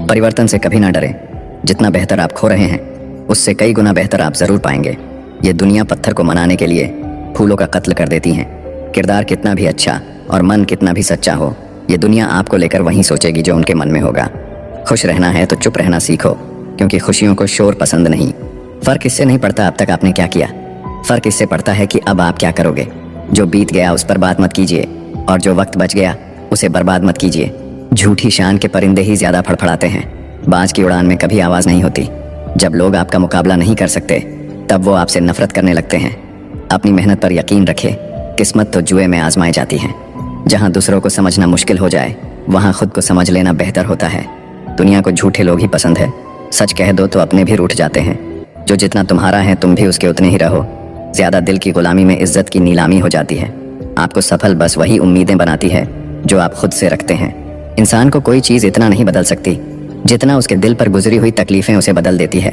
परिवर्तन से कभी ना डरें। जितना बेहतर आप खो रहे हैं उससे कई गुना बेहतर आप जरूर पाएंगे। ये दुनिया पत्थर को मनाने के लिए फूलों का कत्ल कर देती है। किरदार कितना भी अच्छा और मन कितना भी सच्चा हो, ये दुनिया आपको लेकर वहीं सोचेगी जो उनके मन में होगा। खुश रहना है तो चुप रहना सीखो, क्योंकि खुशियों को शोर पसंद नहीं। फर्क इससे नहीं पड़ता अब तक आपने क्या किया, फर्क इससे पड़ता है कि अब आप क्या करोगे। जो बीत गया उस पर बात मत कीजिए, और जो वक्त बच गया उसे बर्बाद मत कीजिए। झूठी शान के परिंदे ही ज्यादा फड़फड़ाते हैं, बाज की उड़ान में कभी आवाज नहीं होती। जब लोग आपका मुकाबला नहीं कर सकते तब वो आपसे नफरत करने लगते हैं। अपनी मेहनत पर यकीन रखें, किस्मत तो जुए में आजमाई जाती है। जहाँ दूसरों को समझना मुश्किल हो जाए वहाँ खुद को समझ लेना बेहतर होता है। दुनिया को झूठे लोग ही पसंद है, सच कह दो तो अपने भी रूठ जाते हैं। जो जितना तुम्हारा है तुम भी उसके उतने ही रहो। ज्यादा दिल की गुलामी में इज्जत की नीलामी हो जाती है। आपको सफल बस वही उम्मीदें बनाती है जो आप खुद से रखते हैं। इंसान को कोई चीज इतना नहीं बदल सकती जितना उसके दिल पर गुजरी हुई तकलीफें उसे बदल देती है।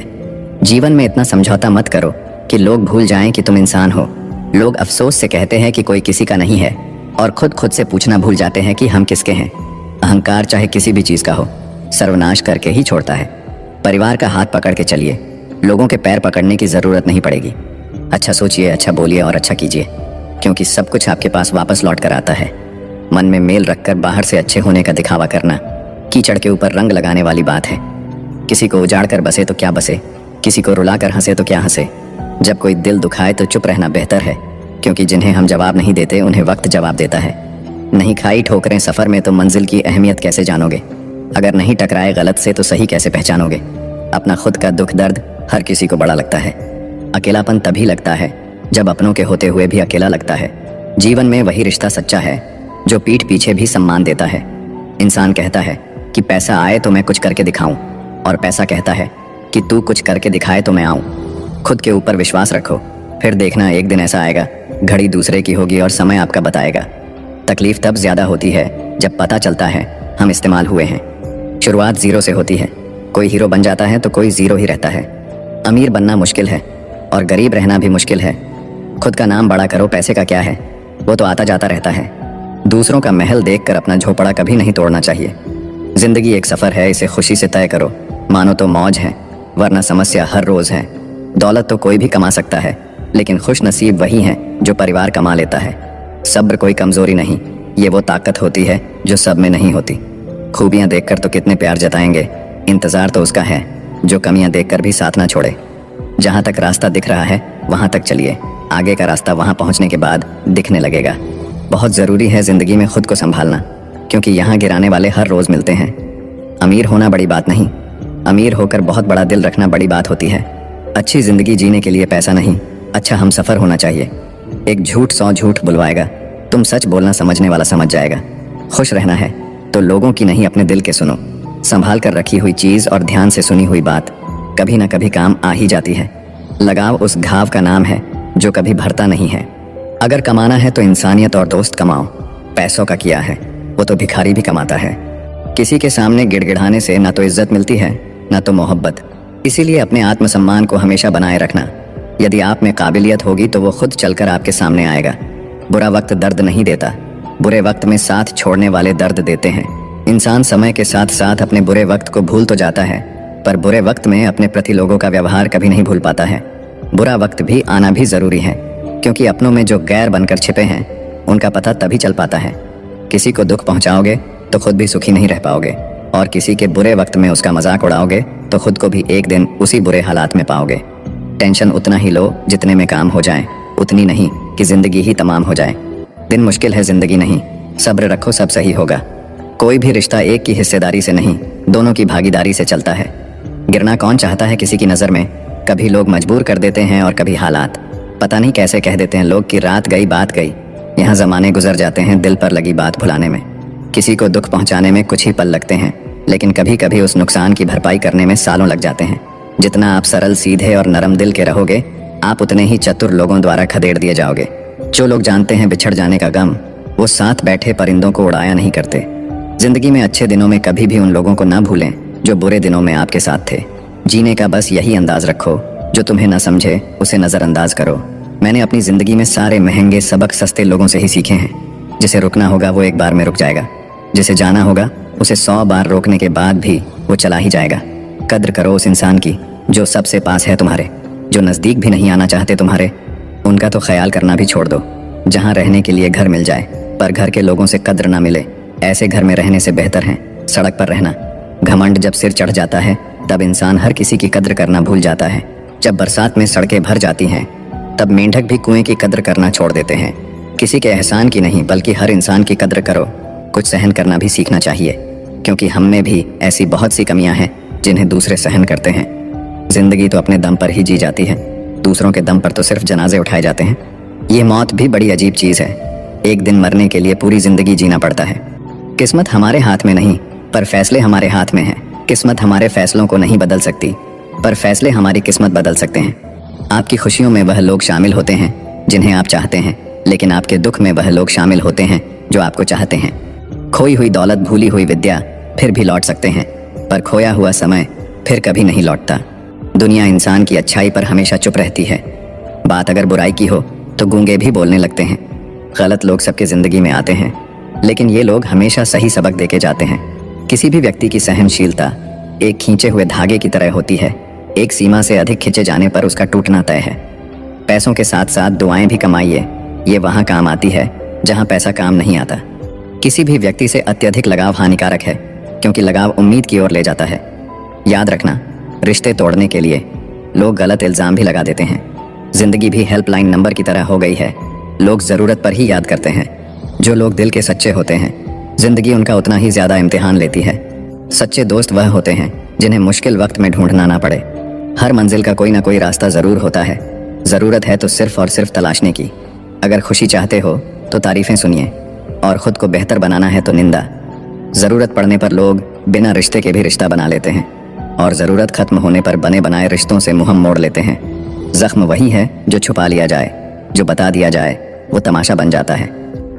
जीवन में इतना समझौता मत करो कि लोग भूल जाएं कि तुम इंसान हो। लोग अफसोस से कहते हैं कि कोई किसी का नहीं है, और खुद से पूछना भूल जाते हैं कि हम किसके हैं। अहंकार चाहे किसी भी चीज का हो, सर्वनाश करके ही छोड़ता है। परिवार का हाथ पकड़ के चलिए, लोगों के पैर पकड़ने की जरूरत नहीं पड़ेगी। अच्छा सोचिए, अच्छा बोलिए और अच्छा कीजिए, क्योंकि सब कुछ आपके पास वापस लौट कर आता है। मन में मेल रखकर बाहर से अच्छे होने का दिखावा करना कीचड़ के ऊपर रंग लगाने वाली बात है। किसी को उजाड़ कर बसे तो क्या बसे, किसी को रुला कर हंसे तो क्या हंसे। जब कोई दिल दुखाए तो चुप रहना बेहतर है, क्योंकि जिन्हें हम जवाब नहीं देते उन्हें वक्त जवाब देता है। नहीं खाई ठोकरें सफर में तो मंजिल की अहमियत कैसे जानोगे। अगर नहीं टकराए गलत से तो सही कैसे पहचानोगे। अपना खुद का दुख दर्द हर किसी को बड़ा लगता है। अकेलापन तभी लगता है जब अपनों के होते हुए भी अकेला लगता है। जीवन में वही रिश्ता सच्चा है जो पीठ पीछे भी सम्मान देता है। इंसान कहता है कि पैसा आए तो मैं कुछ करके दिखाऊं, और पैसा कहता है कि तू कुछ करके दिखाए तो मैं आऊं। खुद के ऊपर विश्वास रखो, फिर देखना एक दिन ऐसा आएगा, घड़ी दूसरे की होगी और समय आपका बताएगा। तकलीफ तब ज्यादा होती है जब पता चलता है हम इस्तेमाल हुए हैं। शुरुआत जीरो से होती है, कोई हीरो बन जाता है तो कोई जीरो ही रहता है। अमीर बनना मुश्किल है और गरीब रहना भी मुश्किल है। खुद का नाम बड़ा करो, पैसे का क्या है, वो तो आता जाता रहता है। दूसरों का महल देखकर अपना झोपड़ा कभी नहीं तोड़ना चाहिए। जिंदगी एक सफर है, इसे खुशी से तय करो। मानो तो मौज है, वरना समस्या हर रोज है। दौलत तो कोई भी कमा सकता है, लेकिन खुश नसीब वही है जो परिवार कमा लेता है। सब्र कोई कमजोरी नहीं, ये वो ताकत होती है जो सब में नहीं होती। खूबियां देखकर तो कितने प्यार जताएंगे, इंतजार तो उसका है जो कमियां देखकर भी साथ ना छोड़े। जहां तक रास्ता दिख रहा है वहां तक चलिए, आगे का रास्ता वहां पहुंचने के बाद दिखने लगेगा। बहुत जरूरी है जिंदगी में खुद को संभालना, क्योंकि यहाँ गिराने वाले हर रोज मिलते हैं। अमीर होना बड़ी बात नहीं, अमीर होकर बहुत बड़ा दिल रखना बड़ी बात होती है। अच्छी जिंदगी जीने के लिए पैसा नहीं, अच्छा हम सफर होना चाहिए। एक झूठ 100 झूठ बुलवाएगा, तुम सच बोलना समझने वाला समझ जाएगा। खुश रहना है तो लोगों की नहीं अपने दिल के सुनो। संभाल कर रखी हुई चीज और ध्यान से सुनी हुई बात कभी ना कभी काम आ ही जाती है। लगाव उस घाव का नाम है जो कभी भरता नहीं है। अगर कमाना है तो इंसानियत और दोस्त कमाओ। पैसों का किया है वो तो भिखारी भी कमाता है। किसी के सामने गिड़गिड़ाने से ना तो इज्जत मिलती है ना तो मोहब्बत। इसीलिए अपने आत्मसम्मान को हमेशा बनाए रखना। यदि आप में काबिलियत होगी तो वो खुद चलकर आपके सामने आएगा। बुरा वक्त दर्द नहीं देता, बुरे वक्त में साथ छोड़ने वाले दर्द देते हैं। इंसान समय के साथ साथ अपने बुरे वक्त को भूल तो जाता है, पर बुरे वक्त में अपने प्रति लोगों का व्यवहार कभी नहीं भूल पाता है। बुरा वक्त भी आना भी जरूरी है, क्योंकि अपनों में जो गैर बनकर छिपे हैं उनका पता तभी चल पाता है। किसी को दुख पहुंचाओगे तो खुद भी सुखी नहीं रह पाओगे, और किसी के बुरे वक्त में उसका मजाक उड़ाओगे तो खुद को भी एक दिन उसी बुरे हालात में पाओगे। टेंशन उतना ही लो जितने में काम हो जाए, उतनी नहीं कि जिंदगी ही तमाम हो जाए। दिन मुश्किल है, जिंदगी नहीं। सब्र रखो, सब सही होगा। कोई भी रिश्ता एक की हिस्सेदारी से नहीं, दोनों की भागीदारी से चलता है। गिरना कौन चाहता है किसी की नज़र में। कभी लोग मजबूर कर देते हैं और कभी हालात। पता नहीं कैसे कह देते हैं लोग कि रात गई बात गई। यहाँ ज़माने गुजर जाते हैं दिल पर लगी बात भुलाने में। किसी को दुख पहुँचाने में कुछ ही पल लगते हैं, लेकिन कभी कभी उस नुकसान की भरपाई करने में सालों लग जाते हैं। जितना आप सरल सीधे और नरम दिल के रहोगे, आप उतने ही चतुर लोगों द्वारा खदेड़ दिए जाओगे। जो लोग जानते हैं बिछड़ जाने का गम, वो साथ बैठे परिंदों को उड़ाया नहीं करते। जिंदगी में अच्छे दिनों में कभी भी उन लोगों को ना भूलें जो बुरे दिनों में आपके साथ थे। जीने का बस यही अंदाज रखो, जो तुम्हें ना समझे उसे नज़रअंदाज करो। मैंने अपनी ज़िंदगी में सारे महंगे सबक सस्ते लोगों से ही सीखे हैं। जिसे रुकना होगा वो एक बार में रुक जाएगा, जिसे जाना होगा उसे 100 बार रोकने के बाद भी वो चला ही जाएगा। कद्र करो उस इंसान की जो सबसे पास है तुम्हारे, जो नज़दीक भी नहीं आना चाहते तुम्हारे। उनका तो ख्याल करना भी छोड़ दो। जहाँ रहने के लिए घर मिल जाए पर घर के लोगों से कद्र ना मिले, ऐसे घर में रहने से बेहतर है सड़क पर रहना। घमंड जब सिर चढ़ जाता है तब इंसान हर किसी की कद्र करना भूल जाता है। जब बरसात में सड़कें भर जाती हैं तब मेंढक भी कुएं की कद्र करना छोड़ देते हैं। किसी के एहसान की नहीं बल्कि हर इंसान की कद्र करो। कुछ सहन करना भी सीखना चाहिए, क्योंकि हम में भी ऐसी बहुत सी कमियां हैं जिन्हें दूसरे सहन करते हैं। जिंदगी तो अपने दम पर ही जी जाती है, दूसरों के दम पर तो सिर्फ जनाजे उठाए जाते हैं। ये मौत भी बड़ी अजीब चीज़ है। एक दिन मरने के लिए पूरी जिंदगी जीना पड़ता है। किस्मत हमारे हाथ में नहीं पर फैसले हमारे हाथ में हैं। किस्मत हमारे फैसलों को नहीं बदल सकती पर फैसले हमारी किस्मत बदल सकते हैं। आपकी खुशियों में वह लोग शामिल होते हैं जिन्हें आप चाहते हैं, लेकिन आपके दुख में वह लोग शामिल होते हैं जो आपको चाहते हैं। खोई हुई दौलत, भूली हुई विद्या फिर भी लौट सकते हैं, पर खोया हुआ समय फिर कभी नहीं लौटता। दुनिया इंसान की अच्छाई पर हमेशा चुप रहती है। बात अगर बुराई की हो तो गूंगे भी बोलने लगते हैं। गलत लोग सबके जिंदगी में आते हैं, लेकिन ये लोग हमेशा सही सबक देके जाते हैं। किसी भी व्यक्ति की सहनशीलता एक खींचे हुए धागे की तरह होती है। एक सीमा से अधिक खींचे जाने पर उसका टूटना तय है। पैसों के साथ साथ दुआएं भी कमाइए, ये वहाँ काम आती है जहाँ पैसा काम नहीं आता। किसी भी व्यक्ति से अत्यधिक लगाव हानिकारक है, क्योंकि लगाव उम्मीद की ओर ले जाता है। याद रखना, रिश्ते तोड़ने के लिए लोग गलत इल्ज़ाम भी लगा देते हैं। जिंदगी भी हेल्पलाइन नंबर की तरह हो गई है। लोग ज़रूरत पर ही याद करते हैं। जो लोग दिल के सच्चे होते हैं, जिंदगी उनका उतना ही ज़्यादा इम्तिहान लेती है। सच्चे दोस्त वह होते हैं जिन्हें मुश्किल वक्त में ढूंढना ना पड़े। हर मंजिल का कोई ना कोई रास्ता ज़रूर होता है। ज़रूरत है तो सिर्फ और सिर्फ तलाशने की। अगर खुशी चाहते हो तो तारीफ़ें सुनिए, और ख़ुद को बेहतर बनाना है तो निंदा। ज़रूरत पड़ने पर लोग बिना रिश्ते के भी रिश्ता बना लेते हैं, और ज़रूरत ख़त्म होने पर बने बनाए रिश्तों से मुँह मोड़ लेते हैं। ज़ख्म वही है जो छुपा लिया जाए, जो बता दिया जाए वो तमाशा बन जाता है।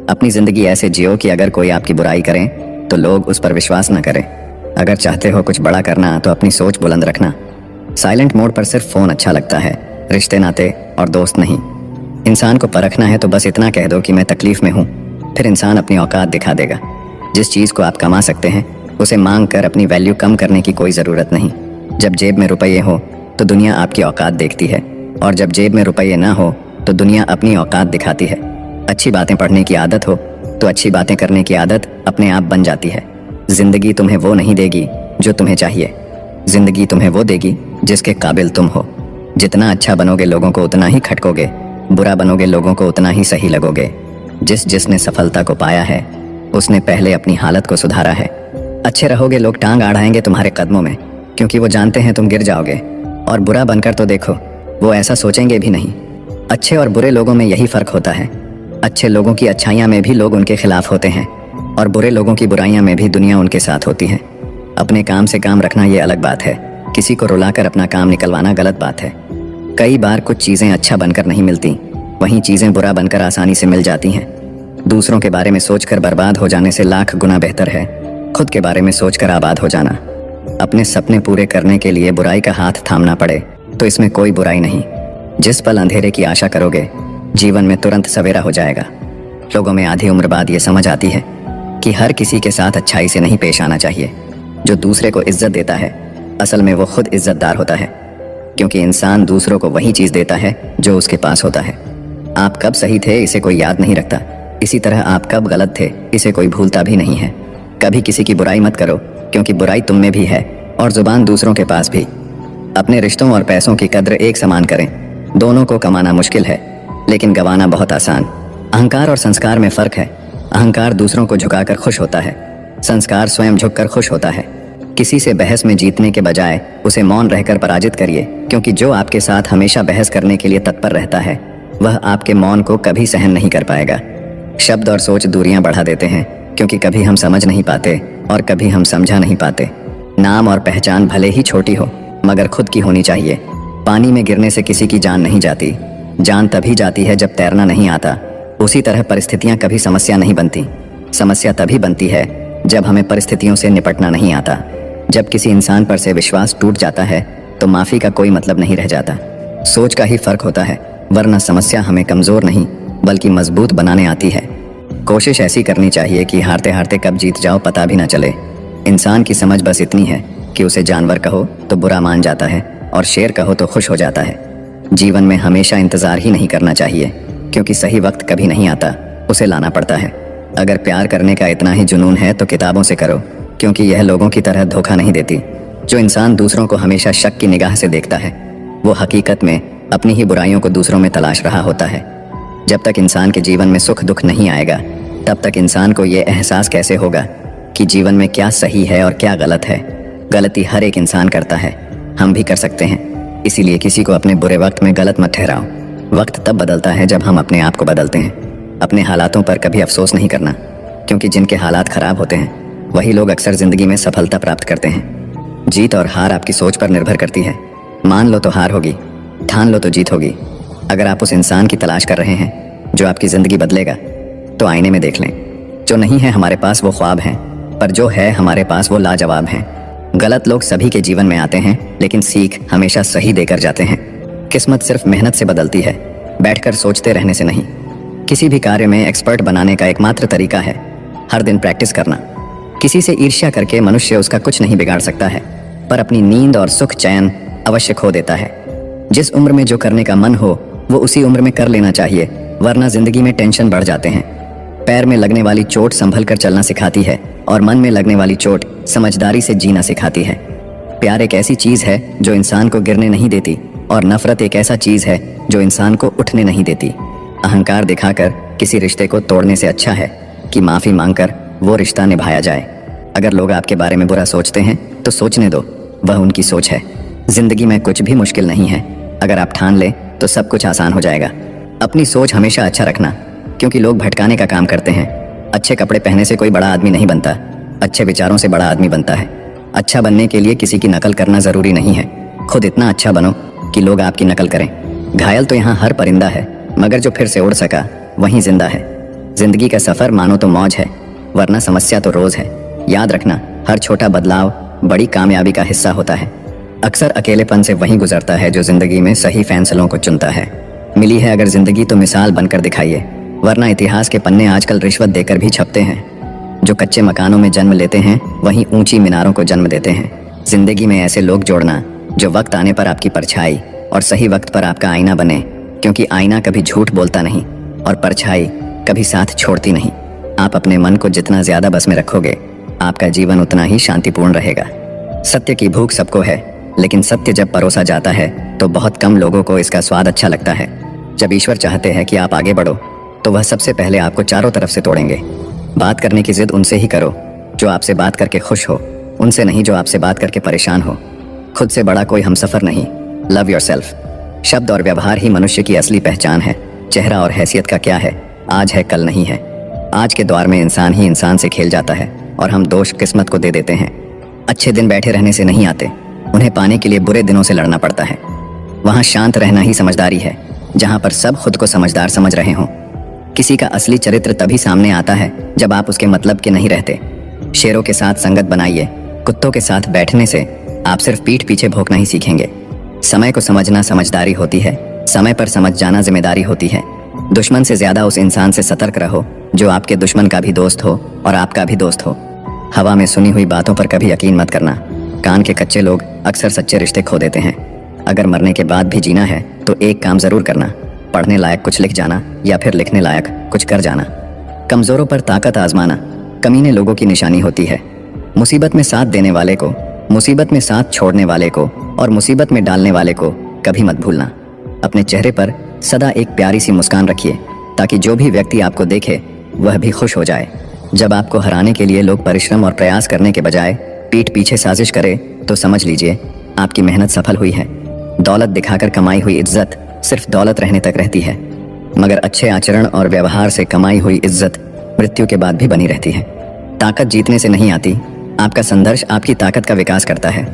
अपनी ज़िंदगी ऐसे जियो कि अगर कोई आपकी बुराई करें तो लोग उस पर विश्वास न करें। अगर चाहते हो कुछ बड़ा करना तो अपनी सोच बुलंद रखना। साइलेंट मोड पर सिर्फ फ़ोन अच्छा लगता है, रिश्ते नाते और दोस्त नहीं। इंसान को परखना है तो बस इतना कह दो कि मैं तकलीफ़ में हूँ, फिर इंसान अपनी औकात दिखा देगा। जिस चीज़ को आप कमा सकते हैं उसे मांग कर अपनी वैल्यू कम करने की कोई ज़रूरत नहीं। जब जेब में रुपये हो तो दुनिया आपकी औकात देखती है, और जब जेब में रुपये ना हो तो दुनिया अपनी औकात दिखाती है। अच्छी बातें पढ़ने की आदत हो तो अच्छी बातें करने की आदत अपने आप बन जाती है। जिंदगी तुम्हें वो नहीं देगी जो तुम्हें चाहिए, जिंदगी तुम्हें वो देगी जिसके काबिल तुम हो। जितना अच्छा बनोगे लोगों को उतना ही खटकोगे, बुरा बनोगे लोगों को उतना ही सही लगोगे। जिसने सफलता को पाया है उसने पहले अपनी हालत को सुधारा है। अच्छे रहोगे लोग टांग अड़ाएंगे तुम्हारे कदमों में, क्योंकि वो जानते हैं तुम गिर जाओगे। और बुरा बनकर तो देखो, वो ऐसा सोचेंगे भी नहीं। अच्छे और बुरे लोगों में यही फ़र्क होता है। अच्छे लोगों की अच्छाइयाँ में भी लोग उनके खिलाफ होते हैं, और बुरे लोगों की बुराइयाँ में भी दुनिया उनके साथ होती है। अपने काम से काम रखना ये अलग बात है, किसी को रुलाकर अपना काम निकलवाना गलत बात है। कई बार कुछ चीज़ें अच्छा बनकर नहीं मिलती, वहीं चीज़ें बुरा बनकर आसानी से मिल जाती हैं। दूसरों के बारे में सोचकर बर्बाद हो जाने से लाख गुना बेहतर है खुद के बारे में सोचकर आबाद हो जाना। अपने सपने पूरे करने के लिए बुराई का हाथ थामना पड़े तो इसमें कोई बुराई नहीं। जिस पल अंधेरे की आशा करोगे जीवन में तुरंत सवेरा हो जाएगा। लोगों में आधी उम्र बाद ये समझ आती है कि हर किसी के साथ अच्छाई से नहीं पेश आना चाहिए। जो दूसरे को इज्जत देता है असल में वो खुद इज्जतदार होता है, क्योंकि इंसान दूसरों को वही चीज़ देता है जो उसके पास होता है। आप कब सही थे इसे कोई याद नहीं रखता, इसी तरह आप कब गलत थे इसे कोई भूलता भी नहीं है। कभी किसी की बुराई मत करो, क्योंकि बुराई तुम में भी है और जुबान दूसरों के पास भी। अपने रिश्तों और पैसों की कद्र एक समान करें। दोनों को कमाना मुश्किल है लेकिन गंवाना बहुत आसान। अहंकार और संस्कार में फ़र्क है। अहंकार दूसरों को झुकाकर खुश होता है, संस्कार स्वयं झुककर खुश होता है। किसी से बहस में जीतने के बजाय उसे मौन रहकर पराजित करिए, क्योंकि जो आपके साथ हमेशा बहस करने के लिए तत्पर रहता है वह आपके मौन को कभी सहन नहीं कर पाएगा। शब्द और सोच दूरियां बढ़ा देते हैं, क्योंकि कभी हम समझ नहीं पाते और कभी हम समझा नहीं पाते। नाम और पहचान भले ही छोटी हो मगर खुद की होनी चाहिए। पानी में गिरने से किसी की जान नहीं जाती, जान तभी जाती है जब तैरना नहीं आता। उसी तरह परिस्थितियां कभी समस्या नहीं बनती, समस्या तभी बनती है जब हमें परिस्थितियों से निपटना नहीं आता। जब किसी इंसान पर से विश्वास टूट जाता है तो माफ़ी का कोई मतलब नहीं रह जाता। सोच का ही फर्क होता है, वरना समस्या हमें कमज़ोर नहीं बल्कि मजबूत बनाने आती है। कोशिश ऐसी करनी चाहिए कि हारते हारते कब जीत जाओ पता भी ना चले। इंसान की समझ बस इतनी है कि उसे जानवर कहो तो बुरा मान जाता है और शेर कहो तो खुश हो जाता है। जीवन में हमेशा इंतजार ही नहीं करना चाहिए, क्योंकि सही वक्त कभी नहीं आता, उसे लाना पड़ता है। अगर प्यार करने का इतना ही जुनून है तो किताबों से करो, क्योंकि यह लोगों की तरह धोखा नहीं देती। जो इंसान दूसरों को हमेशा शक की निगाह से देखता है, वो हकीकत में अपनी ही बुराइयों को दूसरों में तलाश रहा होता है। जब तक इंसान के जीवन में सुख दुख नहीं आएगा, तब तक इंसान को ये एहसास कैसे होगा कि जीवन में क्या सही है और क्या गलत है। गलती हर एक इंसान करता है, हम भी कर सकते हैं। इसीलिए किसी को अपने बुरे वक्त में गलत मत ठहराओ। वक्त तब बदलता है जब हम अपने आप को बदलते हैं। अपने हालातों पर कभी अफसोस नहीं करना, क्योंकि जिनके हालात खराब होते हैं वही लोग अक्सर जिंदगी में सफलता प्राप्त करते हैं। जीत और हार आपकी सोच पर निर्भर करती है। मान लो तो हार होगी, ठान लो तो जीत होगी। अगर आप उस इंसान की तलाश कर रहे हैं जो आपकी जिंदगी बदलेगा, तो आईने में देख लें। जो नहीं है हमारे पास वो ख्वाब हैं, पर जो है हमारे पास वो लाजवाब हैं। गलत लोग सभी के जीवन में आते हैं, लेकिन सीख हमेशा सही देकर जाते हैं। किस्मत सिर्फ मेहनत से बदलती है, बैठकर सोचते रहने से नहीं। किसी भी कार्य में एक्सपर्ट बनाने का एकमात्र तरीका है हर दिन प्रैक्टिस करना। किसी से ईर्ष्या करके मनुष्य उसका कुछ नहीं बिगाड़ सकता है, पर अपनी नींद और सुख चैन अवश्य खो देता है। जिस उम्र में जो करने का मन हो वो उसी उम्र में कर लेना चाहिए, वरना जिंदगी में टेंशन बढ़ जाते हैं। पैर में लगने वाली चोट संभल कर चलना सिखाती है, और मन में लगने वाली चोट समझदारी से जीना सिखाती है। प्यार एक ऐसी चीज है जो इंसान को गिरने नहीं देती, और नफरत एक ऐसा चीज है जो इंसान को उठने नहीं देती। अहंकार दिखाकर किसी रिश्ते को तोड़ने से अच्छा है कि माफी मांगकर वो रिश्ता निभाया जाए। अगर लोग आपके बारे में बुरा सोचते हैं तो सोचने दो, वह उनकी सोच है। जिंदगी में कुछ भी मुश्किल नहीं है, अगर आप ठान लें तो सब कुछ आसान हो जाएगा। अपनी सोच हमेशा अच्छा रखना, क्योंकि लोग भटकाने का काम करते हैं। अच्छे कपड़े पहनने से कोई बड़ा आदमी नहीं बनता, अच्छे विचारों से बड़ा आदमी बनता है। अच्छा बनने के लिए किसी की नकल करना जरूरी नहीं है, खुद इतना अच्छा बनो कि लोग आपकी नकल करें। घायल तो यहाँ हर परिंदा है, मगर जो फिर से उड़ सका वहीं जिंदा है। जिंदगी का सफर मानो तो मौज है, वरना समस्या तो रोज है। याद रखना, हर छोटा बदलाव बड़ी कामयाबी का हिस्सा होता है। अक्सर अकेलेपन से वही गुजरता है जो जिंदगी में सही फैसलों को चुनता है। मिली है अगर जिंदगी तो मिसाल बनकर दिखाइए, वरना इतिहास के पन्ने आजकल रिश्वत देकर भी छपते हैं। जो कच्चे मकानों में जन्म लेते हैं वहीं ऊंची मीनारों को जन्म देते हैं। जिंदगी में ऐसे लोग जोड़ना जो वक्त आने पर आपकी परछाई और सही वक्त पर आपका आईना बने, क्योंकि आईना कभी झूठ बोलता नहीं और परछाई कभी साथ छोड़ती नहीं। आप अपने मन को जितना ज्यादा बस में रखोगे, आपका जीवन उतना ही शांतिपूर्ण रहेगा। सत्य की भूख सबको है, लेकिन सत्य जब परोसा जाता है तो बहुत कम लोगों को इसका स्वाद अच्छा लगता है। जब ईश्वर चाहते हैं कि आप आगे बढ़ो, तो वह सबसे पहले आपको चारों तरफ से तोड़ेंगे। बात करने की जिद उनसे ही करो जो आपसे बात करके खुश हो, उनसे नहीं जो आपसे बात करके परेशान हो। खुद से बड़ा कोई हमसफर नहीं। Love yourself. शब्द और व्यवहार ही मनुष्य की असली पहचान है। चेहरा और हैसियत का क्या है, आज है कल नहीं है। आज के दौर में इंसान ही इंसान से खेल जाता है, और हम दोष किस्मत को दे देते हैं। अच्छे दिन बैठे रहने से नहीं आते, उन्हें पाने के लिए बुरे दिनों से लड़ना पड़ता है। वहाँ शांत रहना ही समझदारी है, जहाँ पर सब खुद को समझदार समझ रहे हों। किसी का असली चरित्र तभी सामने आता है जब आप उसके मतलब के नहीं रहते। शेरों के साथ संगत बनाइए, कुत्तों के साथ बैठने से आप सिर्फ पीठ पीछे भौंकना ही सीखेंगे। समय को समझना समझदारी होती है, समय पर समझ जाना जिम्मेदारी होती है। दुश्मन से ज्यादा उस इंसान से सतर्क रहो जो आपके दुश्मन का भी दोस्त हो और आपका भी दोस्त हो। हवा में सुनी हुई बातों पर कभी यकीन मत करना। कान के कच्चे लोग अक्सर सच्चे रिश्ते खो देते हैं। अगर मरने के बाद भी जीना है तो एक काम जरूर करना, पढ़ने लायक कुछ लिख जाना या फिर लिखने लायक कुछ कर जाना। कमजोरों पर ताकत आजमाना कमीने लोगों की निशानी होती है। मुसीबत में साथ देने वाले को, मुसीबत में साथ छोड़ने वाले को और मुसीबत में डालने वाले को कभी मत भूलना। अपने चेहरे पर सदा एक प्यारी सी मुस्कान रखिए, ताकि जो भी व्यक्ति आपको देखे वह भी खुश हो जाए। जब आपको हराने के लिए लोग परिश्रम और प्रयास करने के बजाय पीठ पीछे साजिश करे, तो समझ लीजिए आपकी मेहनत सफल हुई है। दौलत दिखाकर कमाई हुई इज्जत सिर्फ दौलत रहने तक रहती है, मगर अच्छे आचरण और व्यवहार से कमाई हुई इज्जत मृत्यु के बाद भी बनी रहती है। ताकत जीतने से नहीं आती, आपका संघर्ष आपकी ताकत का विकास करता है।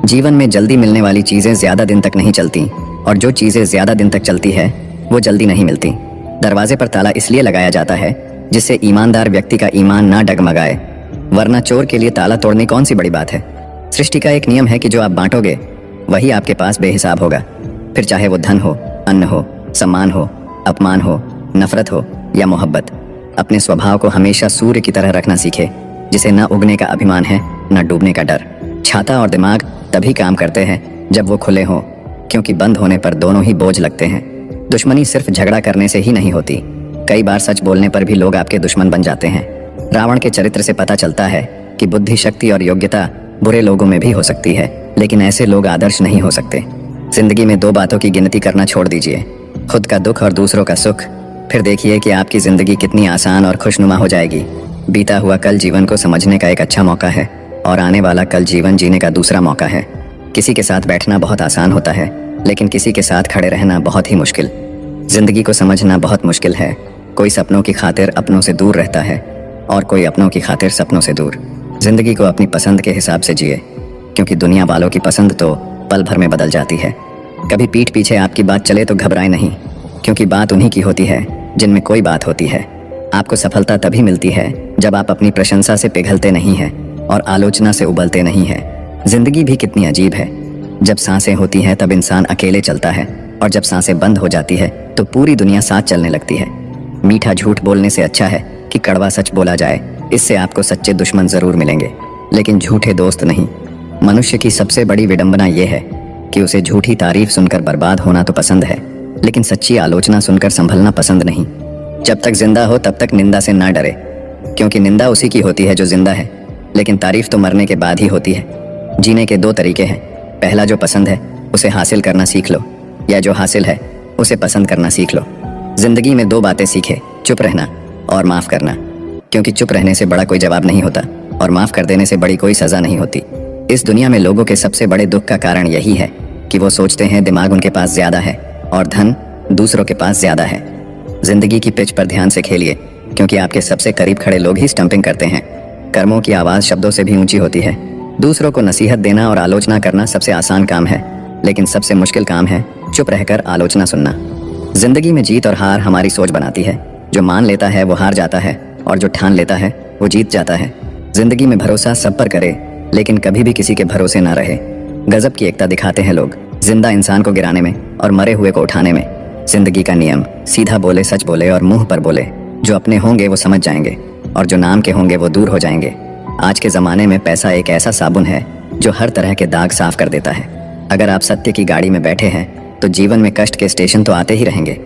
जीवन में जल्दी मिलने वाली चीजें ज्यादा दिन तक नहीं चलती, और जो चीजें ज्यादा दिन तक चलती है वो जल्दी नहीं मिलती। दरवाजे पर ताला इसलिए लगाया जाता है जिससे ईमानदार व्यक्ति का ईमान ना डगमगाए, वरना चोर के लिए ताला तोड़नी कौन सी बड़ी बात है। सृष्टि का एक नियम है कि जो आप बांटोगे वही आपके पास बेहिसाब होगा, फिर चाहे वो धन हो, अन्न हो, सम्मान हो, अपमान हो, नफरत हो या मोहब्बत। अपने स्वभाव को हमेशा सूर्य की तरह रखना सीखे। जिसे न उगने का अभिमान है न डूबने का डर। छाता और दिमाग तभी काम करते हैं जब वो खुले हों, क्योंकि बंद होने पर दोनों ही बोझ लगते हैं। दुश्मनी सिर्फ झगड़ा करने से ही नहीं होती, कई बार सच बोलने पर भी लोग आपके दुश्मन बन जाते हैं। रावण के चरित्र से पता चलता है कि बुद्धि, शक्ति और योग्यता बुरे लोगों में भी हो सकती है, लेकिन ऐसे लोग आदर्श नहीं हो सकते। जिंदगी में 2 बातों की गिनती करना छोड़ दीजिए, खुद का दुख और दूसरों का सुख। फिर देखिए कि आपकी जिंदगी कितनी आसान और खुशनुमा हो जाएगी। बीता हुआ कल जीवन को समझने का एक अच्छा मौका है और आने वाला कल जीवन जीने का दूसरा मौका है। किसी के साथ बैठना बहुत आसान होता है, लेकिन किसी के साथ खड़े रहना बहुत ही मुश्किल। जिंदगी को समझना बहुत मुश्किल है। कोई सपनों की खातिर अपनों से दूर रहता है और कोई अपनों की खातिर सपनों से दूर। जिंदगी को अपनी पसंद के हिसाब से जिए, क्योंकि दुनिया वालों की पसंद तो पल भर में बदल जाती है। कभी पीठ पीछे आपकी बात चले तो घबराए नहीं, क्योंकि बात उन्हीं की होती है जिनमें कोई बात होती है। आपको सफलता तभी मिलती है जब आप अपनी प्रशंसा से पिघलते नहीं हैं और आलोचना से उबलते नहीं हैं। जिंदगी भी कितनी अजीब है। जब सांसें होती हैं तब इंसान अकेले चलता है, और जब सांसें बंद हो जाती है तो पूरी दुनिया साथ चलने लगती है। मीठा झूठ बोलने से अच्छा है कि कड़वा सच बोला जाए। इससे आपको सच्चे दुश्मन जरूर मिलेंगे, लेकिन झूठे दोस्त नहीं। मनुष्य की सबसे बड़ी विडंबना यह है कि उसे झूठी तारीफ सुनकर बर्बाद होना तो पसंद है, लेकिन सच्ची आलोचना सुनकर संभलना पसंद नहीं। जब तक जिंदा हो तब तक निंदा से ना डरे, क्योंकि निंदा उसी की होती है जो जिंदा है, लेकिन तारीफ तो मरने के बाद ही होती है। जीने के 2 तरीके हैं। पहला, जो पसंद है उसे हासिल करना सीख लो, या जो हासिल है उसे पसंद करना सीख लो। जिंदगी में 2 बातें सीखे, चुप रहना और माफ करना, क्योंकि चुप रहने से बड़ा कोई जवाब नहीं होता और माफ कर देने से बड़ी कोई सजा नहीं होती। इस दुनिया में लोगों के सबसे बड़े दुख का कारण यही है कि वो सोचते हैं दिमाग उनके पास ज्यादा है और धन दूसरों के पास ज्यादा है। जिंदगी की पिच पर ध्यान से खेलिए, क्योंकि आपके सबसे करीब खड़े लोग ही स्टंपिंग करते हैं। कर्मों की आवाज शब्दों से भी ऊंची होती है। दूसरों को नसीहत देना और आलोचना करना सबसे आसान काम है, लेकिन सबसे मुश्किल काम है चुप रहकर आलोचना सुनना। जिंदगी में जीत और हार हमारी सोच बनाती है। जो मान लेता है वो हार जाता है, और जो ठान लेता है वो जीत जाता है। जिंदगी में भरोसा सब पर करे, लेकिन कभी भी किसी के भरोसे ना रहे। गजब की एकता दिखाते हैं लोग, जिंदा इंसान को गिराने में और मरे हुए को उठाने में। जिंदगी का नियम, सीधा बोले, सच बोले और मुंह पर बोले। जो अपने होंगे वो समझ जाएंगे, और जो नाम के होंगे वो दूर हो जाएंगे। आज के ज़माने में पैसा एक ऐसा साबुन है जो हर तरह के दाग साफ कर देता है। अगर आप सत्य की गाड़ी में बैठे हैं तो जीवन में कष्ट के स्टेशन तो आते ही रहेंगे।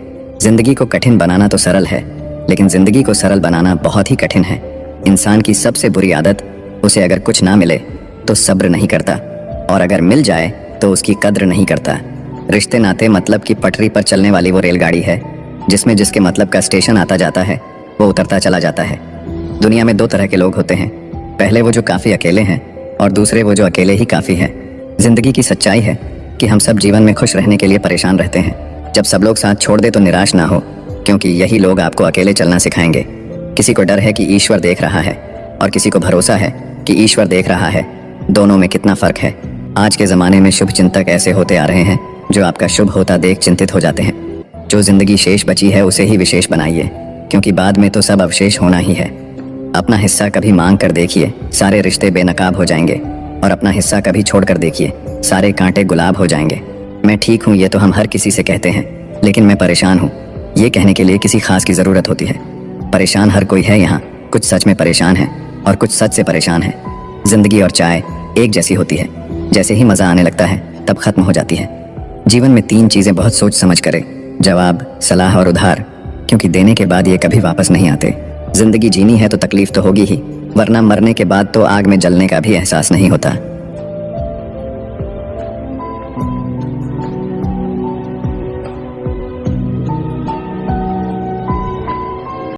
जिंदगी को कठिन बनाना तो सरल है, लेकिन जिंदगी को सरल बनाना बहुत ही कठिन है। इंसान की सबसे बुरी आदत, उसे अगर कुछ ना मिले तो सब्र नहीं करता, और अगर मिल जाए तो उसकी कद्र नहीं करता। रिश्ते नाते मतलब की पटरी पर चलने वाली वो रेलगाड़ी है जिसमें जिसके मतलब का स्टेशन आता जाता है वो उतरता चला जाता है। दुनिया में 2 तरह के लोग होते हैं, पहले वो जो काफ़ी अकेले हैं और दूसरे वो जो अकेले ही काफ़ी हैं। जिंदगी की सच्चाई है कि हम सब जीवन में खुश रहने के लिए परेशान रहते हैं। जब सब लोग साथ छोड़ दे तो निराश ना हो, क्योंकि यही लोग आपको अकेले चलना सिखाएंगे। किसी को डर है कि ईश्वर देख रहा है, और किसी को भरोसा है कि ईश्वर देख रहा है। दोनों में कितना फर्क है। आज के ज़माने में शुभ चिंतक ऐसे होते आ रहे हैं जो आपका शुभ होता देख चिंतित हो जाते हैं। जो जिंदगी शेष बची है उसे ही विशेष बनाइए, क्योंकि बाद में तो सब अवशेष होना ही है। अपना हिस्सा कभी मांग कर देखिए, सारे रिश्ते बेनकाब हो जाएंगे, और अपना हिस्सा कभी छोड़ कर देखिए, सारे कांटे गुलाब हो जाएंगे। मैं ठीक हूँ ये तो हम हर किसी से कहते हैं, लेकिन मैं परेशान हूँ ये कहने के लिए किसी खास की ज़रूरत होती है। परेशान हर कोई है यहाँ, कुछ सच में परेशान है और कुछ सच से परेशान है। जिंदगी और चाय एक जैसी होती है, जैसे ही मज़ा आने लगता है तब खत्म हो जाती है। जीवन में 3 चीज़ें बहुत सोच समझ करें, जवाब, सलाह और उधार, क्योंकि देने के बाद ये कभी वापस नहीं आते। जिंदगी जीनी है तो तकलीफ तो होगी ही, वरना मरने के बाद तो आग में जलने का भी एहसास नहीं होता।